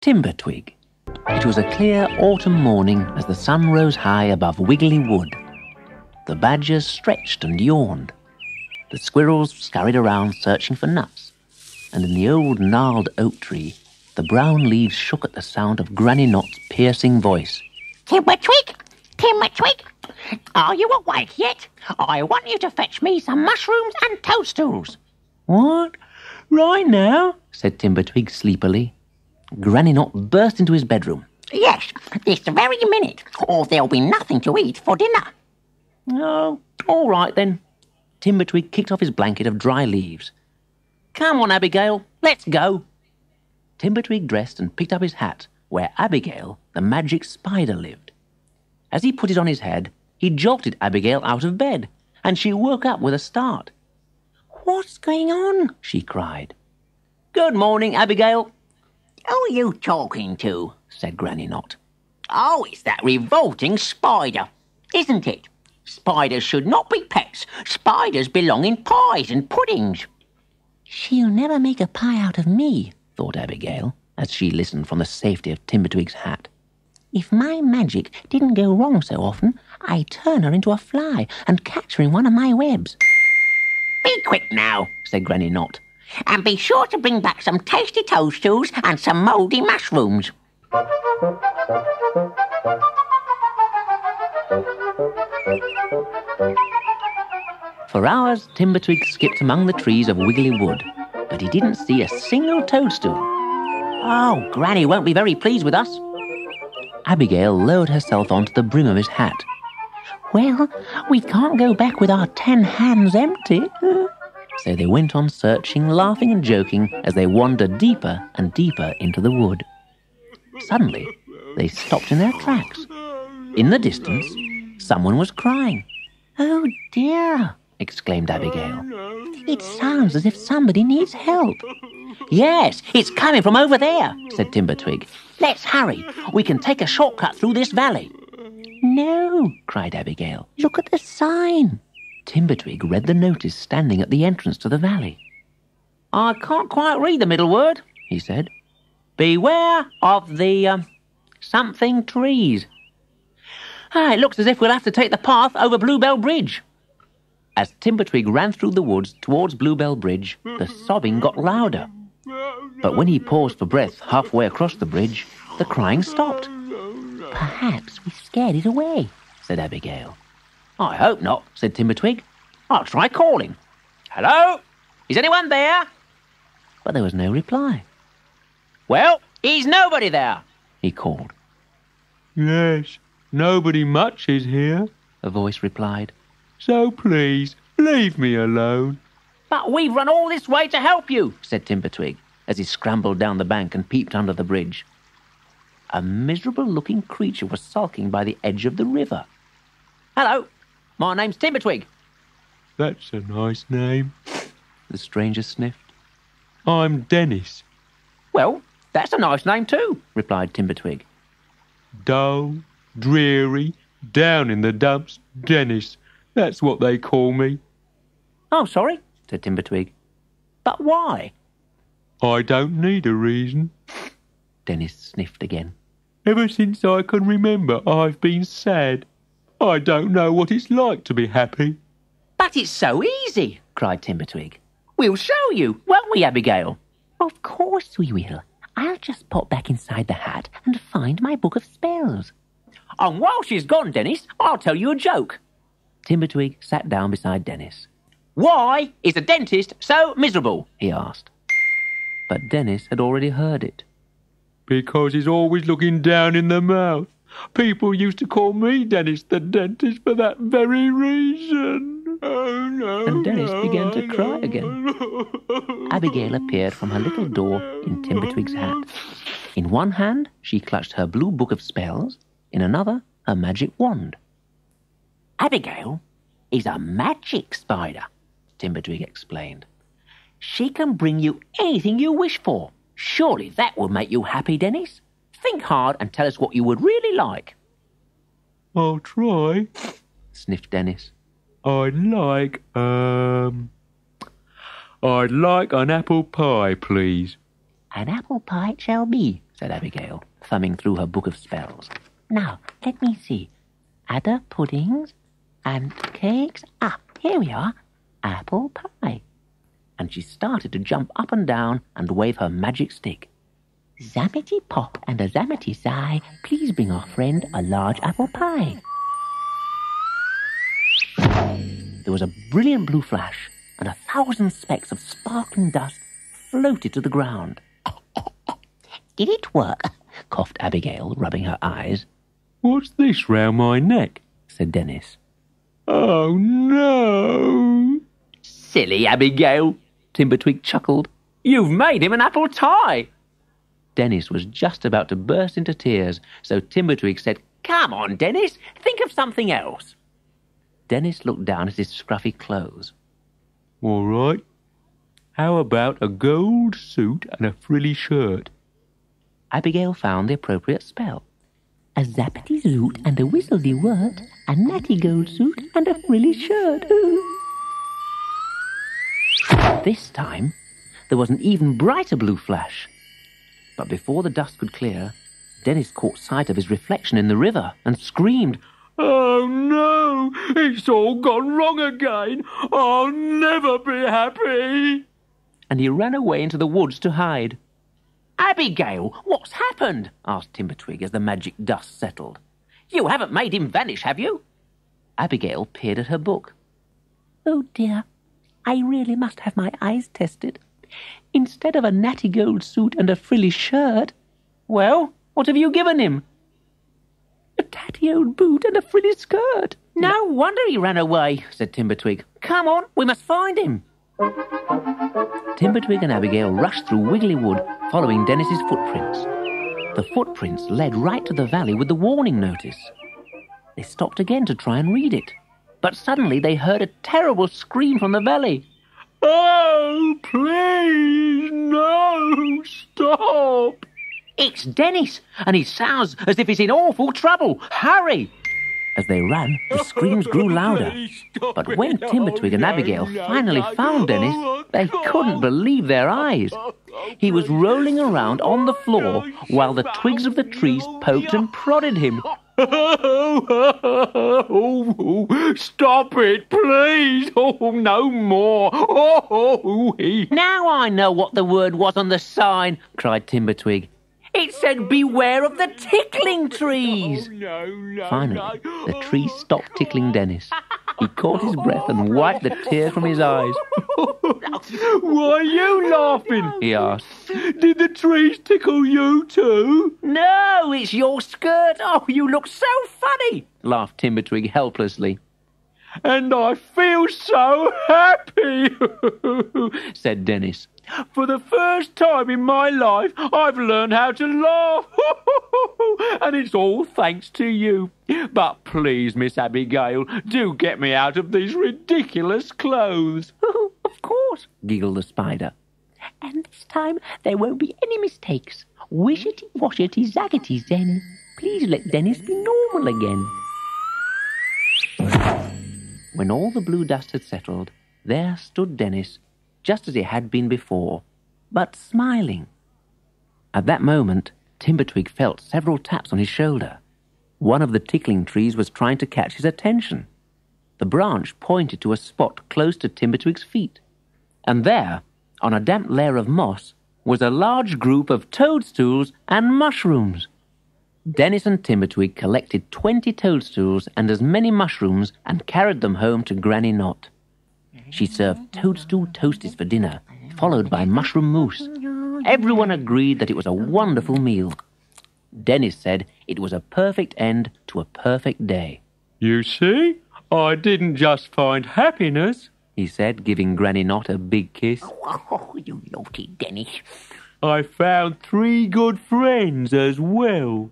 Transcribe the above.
Timbertwig. It was a clear autumn morning as the sun rose high above Wiggly Wood. The badgers stretched and yawned. The squirrels scurried around searching for nuts. And in the old gnarled oak tree, the brown leaves shook at the sound of Granny Knot's piercing voice. Timbertwig! Timbertwig! Are you awake yet? I want you to fetch me some mushrooms and toadstools. What? Right now? Said Timbertwig sleepily. Granny Knot burst into his bedroom. Yes, this very minute, or there'll be nothing to eat for dinner. Oh, all right then. Timbertwig kicked off his blanket of dry leaves. Come on, Abigail, let's go. Timbertwig dressed and picked up his hat, where Abigail, the magic spider, lived. As he put it on his head, he jolted Abigail out of bed, and she woke up with a start. What's going on? She cried. Good morning, Abigail. Who are you talking to? Said Granny Knot. Oh, it's that revolting spider, isn't it? Spiders should not be pets. Spiders belong in pies and puddings. She'll never make a pie out of me, thought Abigail, as she listened from the safety of Timbertwig's hat. If my magic didn't go wrong so often, I'd turn her into a fly and catch her in one of my webs. Be quick now, said Granny Knot, and be sure to bring back some tasty toadstools and some mouldy mushrooms. For hours, Timbertwig skipped among the trees of Wiggly Wood, but he didn't see a single toadstool. Oh, Granny won't be very pleased with us. Abigail lowered herself onto the brim of his hat. Well, we can't go back with our 10 hands empty. So they went on searching, laughing and joking as they wandered deeper and deeper into the wood. Suddenly, they stopped in their tracks. In the distance, someone was crying. Oh dear, exclaimed Abigail. It sounds as if somebody needs help. Yes, it's coming from over there, said Timbertwig. Let's hurry. We can take a shortcut through this valley. No, cried Abigail. Look at the sign. Timbertwig read the notice standing at the entrance to the valley. I can't quite read the middle word, he said. Beware of the, something trees. It looks as if we'll have to take the path over Bluebell Bridge. As Timbertwig ran through the woods towards Bluebell Bridge, the sobbing got louder. But when he paused for breath halfway across the bridge, the crying stopped. Perhaps we scared it away, said Abigail. I hope not, said Timbertwig. I'll try calling. Hello? Is anyone there? But there was no reply. Well, is nobody there? He called. Yes, nobody much is here, a voice replied. So please, leave me alone. But we've run all this way to help you, said Timbertwig, as he scrambled down the bank and peeped under the bridge. A miserable-looking creature was sulking by the edge of the river. Hello, my name's Timbertwig. That's a nice name, the stranger sniffed. I'm Dennis. Well, that's a nice name too, replied Timbertwig. Dull, dreary, down in the dumps, Dennis. That's what they call me. Oh, sorry, said Timbertwig. But why? I don't need a reason. Dennis sniffed again. Ever since I can remember, I've been sad. I don't know what it's like to be happy. But it's so easy, cried Timbertwig. We'll show you, won't we, Abigail? Of course we will. I'll just pop back inside the hat and find my book of spells. And while she's gone, Dennis, I'll tell you a joke. Timbertwig sat down beside Dennis. Why is the dentist so miserable? He asked. But Dennis had already heard it. Because he's always looking down in the mouth. People used to call me Dennis the dentist for that very reason. Oh, no. And Dennis began to cry again. Abigail appeared from her little door in Timbertwig's hat. In one hand, she clutched her blue book of spells. In another, her magic wand. Abigail is a magic spider, Timbertwig explained. She can bring you anything you wish for. Surely that will make you happy, Dennis. Think hard and tell us what you would really like. I'll try, sniffed Dennis. I'd like an apple pie, please. An apple pie it shall be, said Abigail, thumbing through her book of spells. Now, let me see. Adder puddings and cakes. Ah, here we are. Apple pie. And she started to jump up and down and wave her magic stick. Zappity pop and a zappity sigh, please bring our friend a large apple pie. There was a brilliant blue flash, and 1,000 specks of sparkling dust floated to the ground. Did it work? Coughed Abigail, rubbing her eyes. What's this round my neck? Said Dennis. Oh, no. Silly Abigail, Timbertwig chuckled. You've made him an apple tie. Dennis was just about to burst into tears, so Timbertwig said, Come on, Dennis, think of something else. Dennis looked down at his scruffy clothes. All right. How about a gold suit and a frilly shirt? Abigail found the appropriate spell. A zappity zoot and a whistledy wort, a natty gold suit and a frilly shirt. This time, there was an even brighter blue flash. But before the dust could clear, Dennis caught sight of his reflection in the river and screamed, Oh, no! It's all gone wrong again! I'll never be happy! And he ran away into the woods to hide. Abigail, what's happened? Asked Timbertwig as the magic dust settled. You haven't made him vanish, have you? Abigail peered at her book. Oh, dear. I really must have my eyes tested. Instead of a natty gold suit and a frilly shirt... Well, what have you given him? A tatty old boot and a frilly skirt. No wonder he ran away, said Timbertwig. Come on, we must find him. Timbertwig and Abigail rushed through Wiggly Wood, following Dennis's footprints. The footprints led right to the valley with the warning notice. They stopped again to try and read it, but suddenly they heard a terrible scream from the valley. Oh, please, no, stop! It's Dennis, and he sounds as if he's in awful trouble. Hurry! As they ran, the screams grew louder. But when Timbertwig and Abigail finally found Dennis, they couldn't believe their eyes. He was rolling around on the floor while the twigs of the trees poked and prodded him. Stop it, please! Oh, no more! Now I know what the word was on the sign, cried Timbertwig. It said, beware of the tickling trees. Finally, the trees stopped tickling Dennis. He caught his breath and wiped the tears from his eyes. Why are you laughing? He asked. Did the trees tickle you too? No, it's your skirt. Oh, you look so funny, laughed Timbertwig helplessly. And I feel so happy, said Dennis. For the first time in my life, I've learned how to laugh. And it's all thanks to you. But please, Miss Abigail, do get me out of these ridiculous clothes. Of course, giggled the spider. And this time there won't be any mistakes. Wishity, washity, zaggity, zen. Please let Dennis be normal again. When all the blue dust had settled, there stood Dennis, just as he had been before, but smiling. At that moment, Timbertwig felt several taps on his shoulder. One of the tickling trees was trying to catch his attention. The branch pointed to a spot close to Timbertwig's feet. And there, on a damp layer of moss, was a large group of toadstools and mushrooms. Dennis and Timbertwig collected 20 toadstools and as many mushrooms and carried them home to Granny Knot. She served toadstool toasties for dinner, followed by mushroom mousse. Everyone agreed that it was a wonderful meal. Dennis said it was a perfect end to a perfect day. You see, I didn't just find happiness, he said, giving Granny Knot a big kiss. Oh, you naughty Dennis. I found 3 good friends as well.